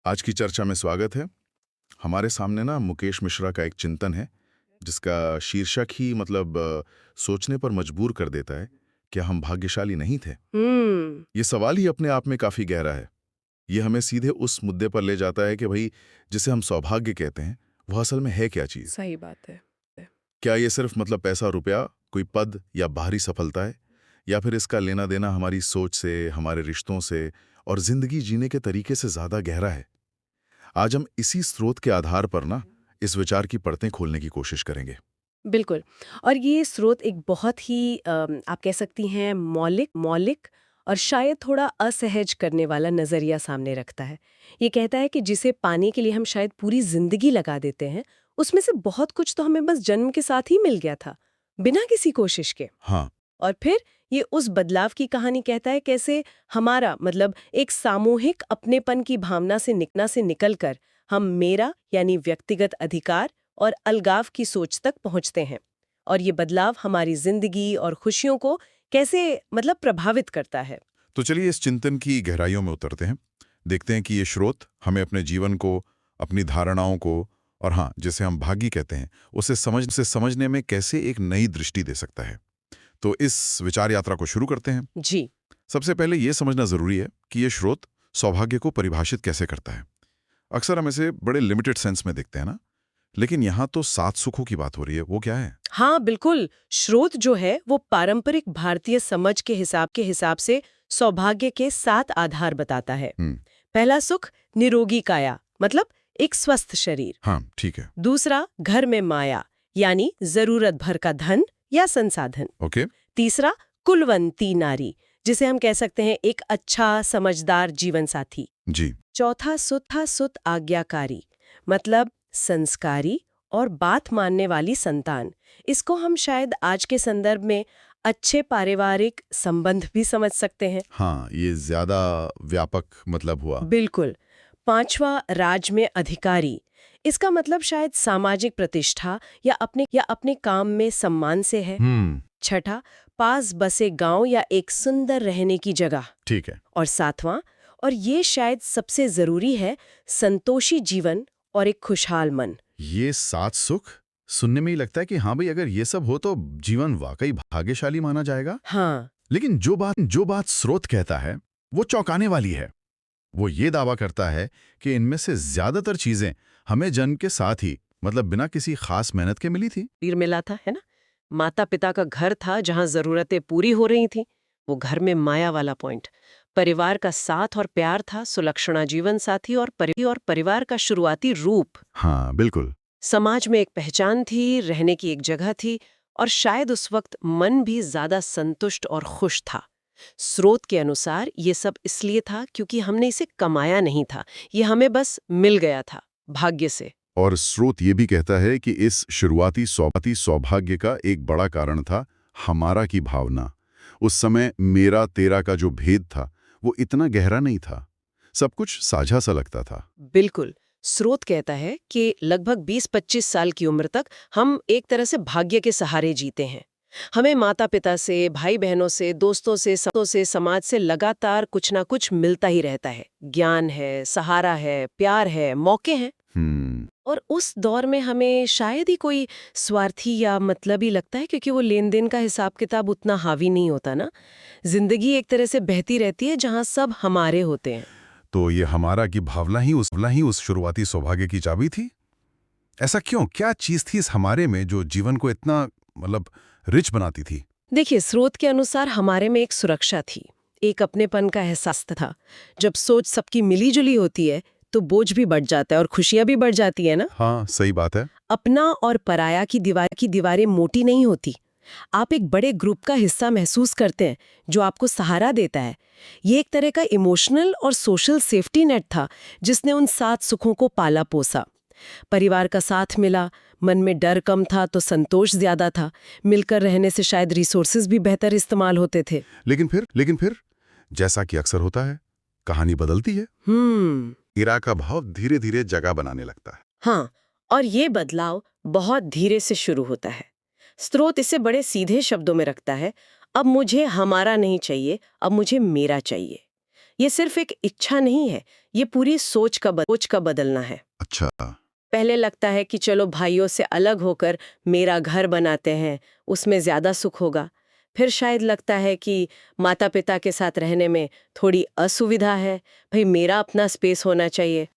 आज की चर्चा में स्वागत है। हमारे सामने ना मुकेश मिश्रा का एक चिंतन है, जिसका शीर्षक ही सोचने पर मजबूर कर देता है, क्या हम भाग्यशाली नहीं थे? हम्म। ये सवाल ही अपने आप में काफ़ी गहरा है। ये हमें सीधे उस मुद्दे पर ले जाता है कि भई, जिसे हम सौभाग्य कहते हैं, वो असल में है क्या चीज़? सही बात है। क्या ये सिर्फ पैसा, रुपया, कोई पद या बाहरी सफलता है? या फिर इसका लेना-देना हमारी सोच से, हमारे रिश्तों से और ज़िंदगी जीने के तरीके से ज़्यादा गहरा है? आज हम इसी स्रोत के आधार पर ना इस विचार की परतें खोलने की कोशिश करेंगे। बिल्कुल। और ये स्रोत एक बहुत ही आप कह सकती हैं मौलिक मौलिक और शायद थोड़ा असहज करने वाला नजरिया सामने रखता है। ये कहता है कि जिसे पाने के लिए हम शायद पूरी जिंदगी लगा देते हैं, उसमें से बहुत कुछ तो हमें बस जन्म के साथ ही मिल गया था, बिना किसी कोशिश के। हाँ, और फिर ये उस बदलाव की कहानी कहता है, कैसे हमारा एक सामूहिक अपनेपन की भावना से निकलकर हम मेरा यानी व्यक्तिगत अधिकार और अलगाव की सोच तक पहुंचते हैं। और ये बदलाव हमारी जिंदगी और खुशियों को कैसे प्रभावित करता है। तो चलिए इस चिंतन की गहराइयों में उतरते हैं। देखते हैं कि ये स्रोत हमें अपने जीवन को, अपनी धारणाओं को और हाँ, जिसे हम भाग्य कहते हैं, उसे समझने में कैसे एक नई दृष्टि दे सकता है। तो इस विचार यात्रा को शुरू करते हैं। जी। सबसे पहले ये समझना ज़रूरी है कि ये स्रोत सौभाग्य को परिभाषित कैसे करता है। अक्सर हम इसे बड़े लिमिटेड सेंस में देखते हैं ना, लेकिन यहाँ तो 7 सुखों की बात हो रही है। वो क्या है? हाँ बिल्कुल। स्रोत जो है वो पारंपरिक भारतीय समझ के हिसाब से सौभाग्य के 7 आधार बताता है। हुँ, पहला सुख निरोगी काया, एक स्वस्थ शरीर। हाँ, ठीक है। दूसरा घर में माया, यानी जरूरत भर का धन या संसाधन। ओके। तीसरा कुलवंती नारी, जिसे हम कह सकते हैं एक अच्छा समझदार जीवन साथी। जी। चौथा सुत आज्ञाकारी, संस्कारी और बात मानने वाली संतान। इसको हम शायद आज के संदर्भ में अच्छे पारिवारिक संबंध भी समझ सकते हैं। हाँ, ये ज़्यादा व्यापक हुआ। बिल्कुल। पांचवा राज में अधिकारी, इसका शायद सामाजिक प्रतिष्ठा या अपने काम में सम्मान से है। छठा पास बसे गांव या एक सुंदर रहने की जगह। ठीक है। और सातवां, और ये शायद सबसे जरूरी है, संतोषी जीवन और एक खुशहाल मन। ये 7 सुख सुनने में ही लगता है कि हाँ भाई, अगर ये सब हो तो जीवन वाकई भाग्यशाली माना जाएगा। हाँ। लेकिन जो बात स्रोत कहता है, वो चौंकाने वाली है। वो ये दावा करता है कि इनमें से ज्यादातर चीजें हमें जन्म के साथ ही, बिना किसी खास मेहनत के मिली थी। तीर मिला था, है ना। माता पिता का घर था जहां जरूरतें पूरी हो रही थी, वो घर में माया वाला पॉइंट। परिवार का साथ और प्यार था, सुलक्षणा जीवन साथी और परिवार का शुरुआती रूप। हाँ, बिल्कुल। समाज में एक पहचान थी, रहने की एक जगह थी, और शायद उस वक्त मन भी ज्यादा संतुष्ट और खुश था। स्रोत के अनुसार ये सब इसलिए था क्योंकि हमने इसे कमाया नहीं था, ये हमें बस मिल गया था भाग्य से। और स्रोत ये भी कहता है कि इस शुरुआती सौभाग्य का एक बड़ा कारण था हमारा की भावना। उस समय मेरा तेरा का जो भेद था, वो इतना गहरा नहीं था। सब कुछ साझा सा लगता था। बिल्कुल। स्रोत कहता है कि लगभग 20-25 साल की उम्र तक हम एक तरह से भाग्य के सहारे जीते हैं। हमें माता पिता से, भाई बहनों से, दोस्तों से, समाज से लगातार कुछ ना कुछ मिलता ही रहता है। ज्ञान है, सहारा है, प्यार है, मौके हैं। हम्म। और उस दौर में हमें शायद ही कोई स्वार्थी या मतलबी लगता है, क्योंकि वो लेन देन का हिसाब किताब उतना हावी नहीं होता ना। जिंदगी एक तरह से बहती रहती है जहाँ सब हमारे होते हैं। तो ये हमारा की भावना ही उस शुरुआती सौभाग्य की चाबी थी। ऐसा क्यों? क्या चीज थी इस हमारे में जो जीवन को इतना रिच बनाती थी? देखिए, स्रोत के अनुसार हमारे में एक सुरक्षा थी, एक अपनेपन का एहसास था। जब सोच सबकी मिली जुली होती है तो बोझ भी बढ़ जाता है और खुशियां भी बढ़ जाती है ना। हाँ, सही बात है। अपना और पराया की दीवारें मोटी नहीं होती। आप एक बड़े ग्रुप का हिस्सा महसूस करते हैं जो आपको सहारा देता है। ये एक तरह का इमोशनल और सोशल सेफ्टी नेट था जिसने उन 7 सुखों को पाला पोसा। परिवार का साथ मिला, मन में डर कम था तो संतोष ज्यादा था। मिलकर रहने से शायद रिसोर्सेज भी बेहतर इस्तेमाल होते थे। लेकिन फिर जैसा कि अक्सर होता है, कहानी बदलती है। ईरा का भाव धीरे धीरे जगह बनाने लगता है। हाँ, और ये बदलाव बहुत धीरे से शुरू होता है। स्रोत इसे बड़े सीधे शब्दों में रखता है, अब मुझे हमारा नहीं चाहिए, अब मुझे मेरा चाहिए। ये सिर्फ एक इच्छा नहीं है, ये पूरी सोच का बदलना है। अच्छा। पहले लगता है कि चलो भाइयों से अलग होकर मेरा घर बनाते हैं, उसमें ज्यादा सुख होगा। फिर शायद लगता है कि माता पिता के साथ रहने में थोड़ी असुविधा है, भाई मेरा अपना स्पेस होना चाहिए।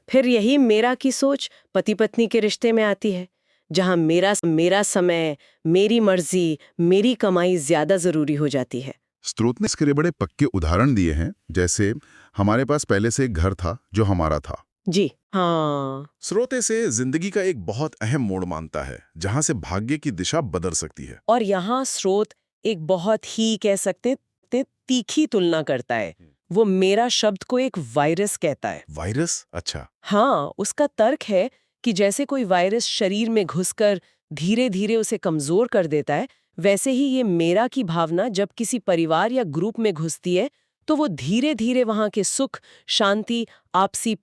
फिर यही मेरा की सोच पति पत्नी के रिश्ते में आती है, जहां मेरा समय, मेरी मर्जी, मेरी कमाई ज्यादा जरूरी हो जाती है। स्रोत ने इसके लिए बड़े पक्के उदाहरण दिए हैं, जैसे हमारे पास पहले से एक घर था जो हमारा था। जी हाँ। स्रोत इसे जिंदगी का एक बहुत अहम मोड़ मानता है, जहां से भाग्य की दिशा बदल सकती है। और यहाँ स्रोत एक बहुत ही कह सकते तीखी तुलना करता है। वो मेरा शब्द को एक वायरस कहता है। वायरस? अच्छा। हाँ, उसका तर्क है कि जैसे कोई वायरस शरीर में घुसकर धीरे धीरे उसे कमजोर कर देता है, वैसे ही ये मेरा की भावना जब किसी परिवार या ग्रुप में घुसती है तो वो धीरे धीरे वहां के सुख, शांति, आपसी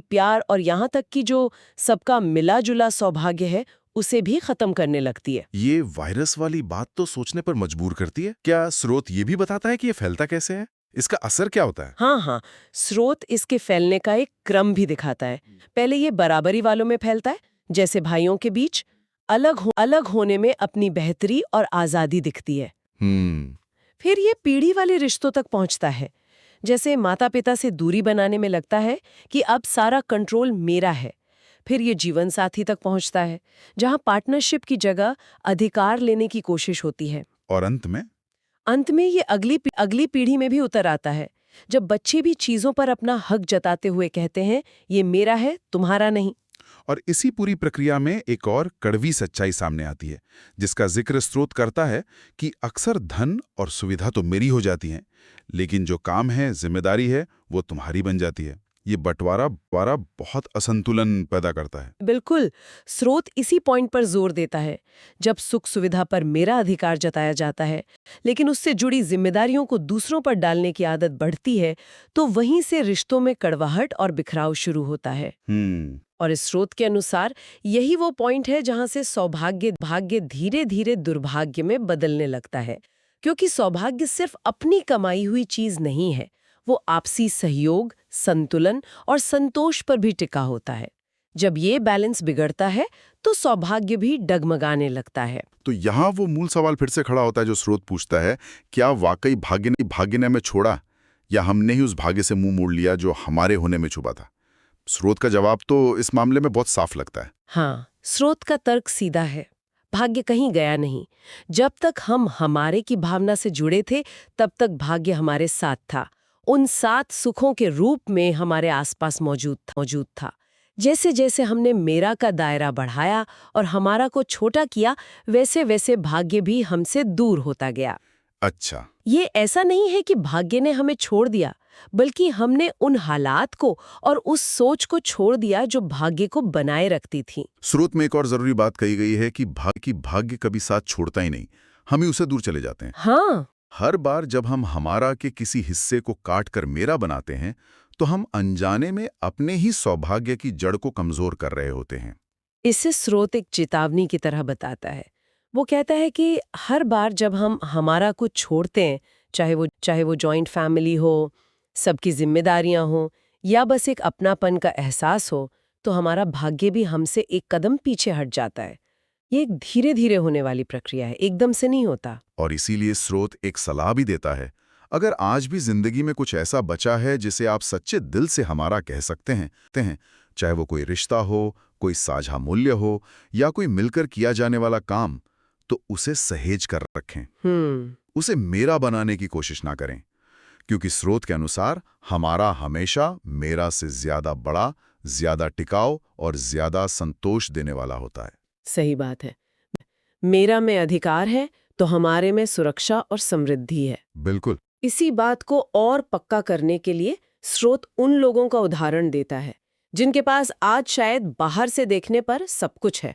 प्यार और यहाँ तक कि जो सबका मिला जुला सौभाग्य है उसे भी खत्म करने लगती है। ये वायरस वाली बात तो सोचने पर मजबूर करती है। क्या स्रोत ये भी बताता है कि ये फैलता कैसे है? इसका असर क्या होता है? हाँ, स्रोत इसके फैलने का एक क्रम भी दिखाता है। पहले ये बराबरी वालों में फैलता है, जैसे भाइयों के बीच अलग होने में अपनी बेहतरी और आजादी दिखती है। फिर ये पीढ़ी वाले रिश्तों तक पहुंचता है, जैसे माता पिता से दूरी बनाने में लगता है कि अब सारा कंट्रोल मेरा है। फिर ये जीवन साथी तक पहुंचता है, जहां पार्टनरशिप की जगह अधिकार लेने की कोशिश होती है। और अंत में ये अगली पीढ़ी में भी उतर आता है, जब बच्चे भी चीजों पर अपना हक जताते हुए कहते हैं ये मेरा है, तुम्हारा नहीं। और इसी पूरी प्रक्रिया में एक और कड़वी सच्चाई सामने आती है, जिसका जिक्र स्रोत करता है कि अक्सर धन और सुविधा तो मेरी हो जाती हैं, लेकिन जो काम है, जिम्मेदारी है, वो तुम्हारी बन जाती है। ये बंटवारा बहुत असंतुलन पैदा करता है। बिल्कुल, स्रोत इसी पॉइंट पर जोर देता है। जब सुख सुविधा पर मेरा अधिकार जताया जाता है, लेकिन उससे जुड़ी जिम्मेदारियों को दूसरों पर डालने की आदत बढ़ती है, तो वहीं से रिश्तों में कड़वाहट और बिखराव शुरू होता है। और इस स्रोत के अनुसार यही वो पॉइंट है जहां से भाग्य धीरे धीरे दुर्भाग्य में बदलने लगता है, क्योंकि सौभाग्य सिर्फ अपनी कमाई हुई चीज नहीं है, वो आपसी सहयोग, संतुलन और संतोष पर भी टिका होता है। जब ये बैलेंस बिगड़ता है तो सौभाग्य भी डगमगाने लगता है। तो यहाँ वो मूल सवाल फिर से खड़ा होता है जो स्रोत पूछता है, क्या वाकई भाग्य ने हमें छोड़ा, या हमने ही उस भाग्य से मुंह मोड़ लिया जो हमारे होने में छुपा था? स्रोत का जवाब तो इस मामले में बहुत साफ लगता है। हाँ, स्रोत का तर्क सीधा है। भाग्य कहीं गया नहीं। जब तक हम हमारे की भावना से जुड़े थे, तब तक भाग्य हमारे साथ था, उन 7 सुखों के रूप में हमारे आसपास मौजूद था। जैसे जैसे हमने मेरा का दायरा बढ़ाया और हमारा को छोटा किया, वैसे वैसे भाग्य भी हमसे दूर होता गया। अच्छा, ये ऐसा नहीं है कि भाग्य ने हमें छोड़ दिया, बल्कि हमने उन हालात को और उस सोच को छोड़ दिया जो भाग्य को बनाए रखती थी। स्रोत में एक और जरूरी बात कही गई है कि भाग्य कभी साथ छोड़ता ही नहीं, हम ही उसे दूर चले जाते हैं। हाँ, हर बार जब हम हमारा के किसी हिस्से को काट कर मेरा बनाते हैं, तो हम अनजाने में अपने ही सौभाग्य की जड़ को कमजोर कर रहे होते हैं। इसे स्रोत एक चेतावनी की तरह बताता है। वो कहता है कि हर बार जब हम हमारा कुछ छोड़ते हैं, चाहे वो जॉइंट फैमिली हो, सबकी जिम्मेदारियां हो, या बस एक अपनापन का एहसास हो, तो हमारा भाग्य भी हमसे एक कदम पीछे हट जाता है। ये एक धीरे धीरे होने वाली प्रक्रिया है, एकदम से नहीं होता। और इसीलिए स्रोत एक सलाह भी देता है, अगर आज भी जिंदगी में कुछ ऐसा बचा है जिसे आप सच्चे दिल से हमारा कह सकते हैं, चाहे वो कोई रिश्ता हो, कोई साझा मूल्य हो, या कोई मिलकर किया जाने वाला काम, तो उसे सहेज कर रखें। उसे मेरा बनाने की कोशिश ना करें, क्योंकि स्रोत के अनुसार हमारा हमेशा मेरा से ज्यादा बड़ा, ज्यादा टिकाऊ और ज्यादा संतोष देने वाला होता है। सही बात है। मेरा में अधिकार है तो हमारे में सुरक्षा और समृद्धि है। बिल्कुल। इसी बात को और पक्का करने के लिए स्रोत उन लोगों का उदाहरण देता है जिनके पास आज शायद बाहर से देखने पर सब कुछ है।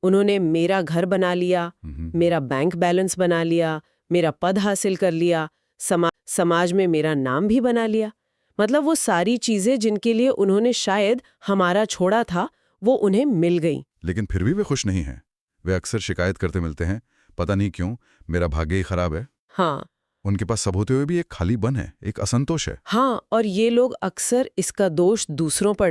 उन्होंने मेरा घर बना लिया, मेरा बैंक बैलेंस बना लिया, मेरा पद हासिल कर लिया, समाज में मेरा नाम भी बना लिया। मतलब वो सारी चीजें जिनके लिए उन्होंने शायद हमारा छोड़ा था, वो उन्हें मिल गई। लेकिन फिर भी वे खुश नहीं हैं। वे अक्सर शिकायत करते मिलते हैं, पता नहीं क्यों, मेरा भाग्य ही खराब है। हाँ, उनके पास सब होते हुए भी एक खालीपन है, एक असंतोष है। हाँ, और ये लोग अक्सर इसका दोष दूसरों पर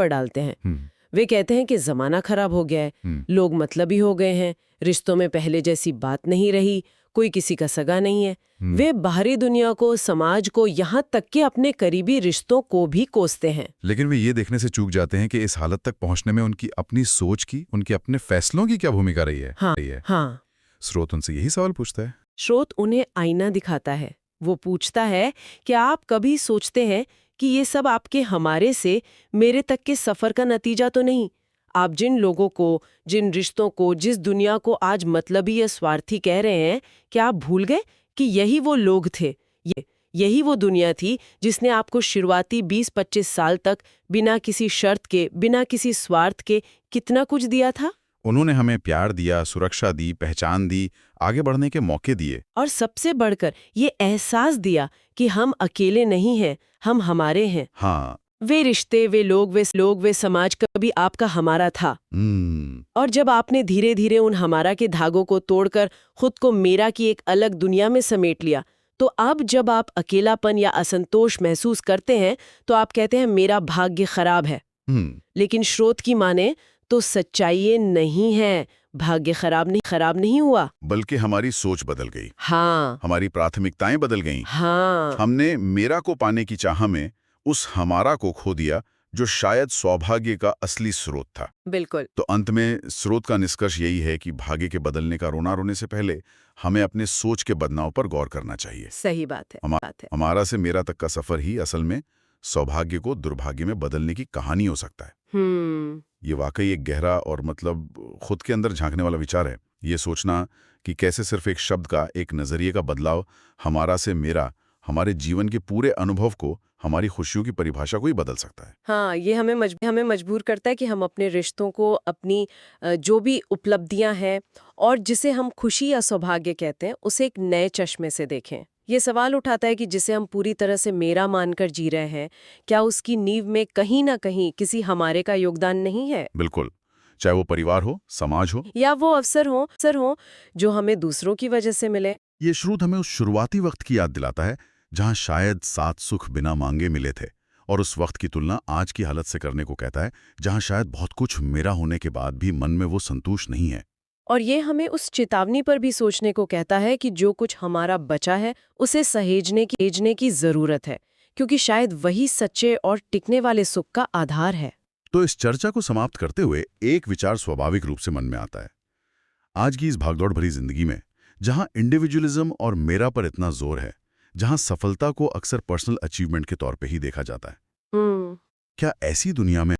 डालते हैं। हम्म, वे कहते हैं कि जमाना खराब हो गया है, हम्म, लोग मतलबी हो गए हैं, रिश्तों में पहले जैसी बात नहीं रही, कोई किसी का सगा नहीं है। हम्म। वे बाहरी दुनिया को, समाज को, यहाँ तक कि अपने करीबी रिश्तों को भी कोसते हैं। लेकिन वे ये देखने से चूक जाते हैं कि इस हालत तक पहुंचने में उनकी अपनी सोच की, उनके अपने फैसलों की क्या भूमिका रही है। हाँ। स्रोत उनसे यही सवाल पूछता है। स्रोत उन्हें आईना दिखाता है। वो पूछता है कि आप कभी सोचते हैं कि ये सब आपके हमारे से मेरे तक के सफर का नतीजा तो नहीं? आप जिन लोगों को, जिन रिश्तों को, जिस दुनिया को आज मतलबी या स्वार्थी कह रहे हैं, क्या आप भूल गए कि यही वो लोग थे? यही वो दुनिया थी जिसने आपको शुरुआती 20-25 साल तक बिना किसी शर्त के, बिना किसी स्वार्थ के कितना कुछ दिया था? उन्होंने हमें प्यार दिया, सुरक्षा दी, पहचान दी, आगे बढ़ने के मौके दिए। और सबसे बढ़कर ये एहसास दिया कि हम अकेले नहीं हैं, हम हमारे हैं। हाँ। वे रिश्ते, वे लोग, वे समाज कभी आपका हमारा था। और जब आपने धीरे धीरे उन हमारा के धागों को तोड़कर खुद को मेरा की एक अलग दुनिया में समेट लिया, तो अब जब आप अकेलापन या असंतोष महसूस करते हैं तो आप कहते हैं मेरा भाग्य खराब है। लेकिन स्रोत की माने तो सच्चाई ये नहीं है, भाग्य खराब नहीं हुआ, बल्कि हमारी सोच बदल गई। हाँ, हमारी प्राथमिकताएं बदल गईं। हाँ, हमने मेरा को पाने की चाह में उस हमारा को खो दिया जो शायद सौभाग्य का असली स्रोत था। बिल्कुल। तो अंत में स्रोत का निष्कर्ष यही है कि भाग्य के बदलने का रोना रोने से पहले हमें अपने सोच के बदलाव पर गौर करना चाहिए। सही बात है। हमारा से मेरा तक का सफर ही असल में सौभाग्य को दुर्भाग्य में बदलने की कहानी हो सकता है। ये वाकई एक गहरा और मतलब खुद के अंदर झांकने वाला विचार है। ये सोचना कि कैसे सिर्फ एक शब्द का, एक नजरिए का बदलाव हमारा से मेरा, हमारे जीवन के पूरे अनुभव को, हमारी खुशियों की परिभाषा को ही बदल सकता है। हाँ, ये हमें मजबूर करता है कि हम अपने रिश्तों को, अपनी जो भी उपलब्धियां हैं और जिसे हम खुशी या सौभाग्य कहते हैं, उसे एक नए चश्मे से देखें। ये सवाल उठाता है कि जिसे हम पूरी तरह से मेरा मानकर जी रहे हैं, क्या उसकी नींव में कहीं ना कहीं किसी हमारे का योगदान नहीं है? बिल्कुल, चाहे वो परिवार हो, समाज हो, या वो अवसर हो जो हमें दूसरों की वजह से मिले। ये श्रुत हमें उस शुरुआती वक्त की याद दिलाता है जहां शायद सात सुख बिना मांगे मिले थे, और उस वक्त की तुलना आज की हालत से करने को कहता है जहां शायद बहुत कुछ मेरा होने के बाद भी मन में वो संतोष नहीं है। और ये हमें उस चेतावनी पर भी सोचने को कहता है कि जो कुछ हमारा बचा है उसे सहेजने की जरूरत है, क्योंकि शायद वही सच्चे और टिकने वाले सुख का आधार है। तो इस चर्चा को समाप्त करते हुए एक विचार स्वाभाविक रूप से मन में आता है। आज की इस भागदौड़ भरी जिंदगी में जहां इंडिविजुअलिज्म और मेरा पर इतना जोर है, जहां सफलता को अक्सर पर्सनल अचीवमेंट के तौर पे ही देखा जाता है, क्या ऐसी दुनिया में